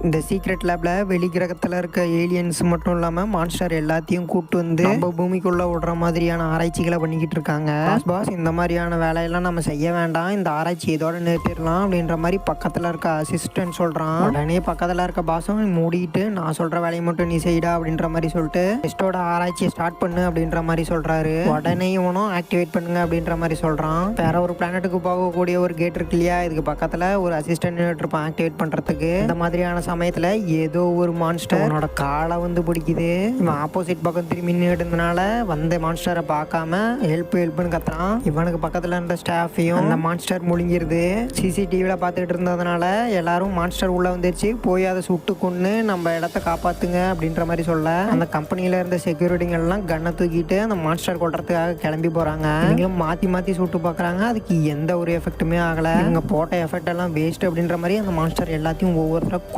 இந்த சீக்ரெட் லேப்ல வெளிக்கிரகத்தில் இருக்க ஏலியன்ஸ் மட்டும் இல்லாமல் மான்ஸ்டர் எல்லாத்தையும் கூப்பிட்டு வந்து நம்ம பூமிக்குள்ளே விடுற மாதிரியான ஆராய்ச்சிகளை பண்ணிக்கிட்டு இருக்காங்க. பாஸ் இந்த மாதிரியான வேலையெல்லாம் நம்ம செய்ய வேண்டாம், இந்த ஆராய்ச்சி இதோட நிறுத்திடலாம் அப்படின்ற மாதிரி பக்கத்தில் இருக்க அசிஸ்டன்ட் சொல்கிறான். உடனே பக்கத்தில் இருக்க பாஸும் மூடிட்டு நான் சொல்கிற வேலையை மட்டும் நீ செய்டா அப்படின்ற மாதிரி சொல்லிட்டு டெஸ்டோட ஆராய்ச்சியை ஸ்டார்ட் பண்ணு அப்படின்ற மாதிரி சொல்கிறாரு. உடனே இவனும் ஆக்டிவேட் பண்ணுங்க அப்படின்ற மாதிரி சொல்கிறான். வேற ஒரு பிளானட்டுக்கு போகக்கூடிய ஒரு கேட் இருக்கு இல்லையா, இதுக்கு பக்கத்தில் ஒரு அசிஸ்டன்ட் இருப்பான் ஆக்டிவேட் பண்ணுறதுக்கு. இந்த மாதிரியான சமயத்தில் ஏதோ ஒரு மான்ஸ்டர் அவனோட காலை வந்து பிடிக்குது. இவன் ஆப்போசிட் பக்கம் திரும்பி நின்றுனால வந்த மான்ஸ்டரை பார்க்காம ஹெல்ப்னு கத்துறான். இவனுக்கு பக்கத்தில் இருந்த ஸ்டாஃபையும் அந்த மான்ஸ்டர் முழுங்கிருது. சிசிடிவியில் பார்த்துக்கிட்டு இருந்ததுனால எல்லாரும் மான்ஸ்டர் உள்ளே வந்துருச்சு, போய் அதை சுட்டு கொண்டு நம்ம இடத்த காப்பாற்றுங்க அப்படின்ற மாதிரி சொல்ல அந்த கம்பெனியில் இருந்த செக்யூரிட்டிங்கெல்லாம் கன்னை தூக்கிட்டு அந்த மான்ஸ்டர் கொள்றதுக்காக கிளம்பி போகிறாங்க. இவங்களும் மாற்றி சுட்டு பார்க்குறாங்க, அதுக்கு எந்த ஒரு எஃபெக்ட்டுமே ஆகலை. இவங்க போட்ட எஃபெக்ட் எல்லாம் வேஸ்ட் அப்படின்ற மாதிரி அந்த மான்ஸ்டர் எல்லாத்தையும் ஒவ்வொருத்தர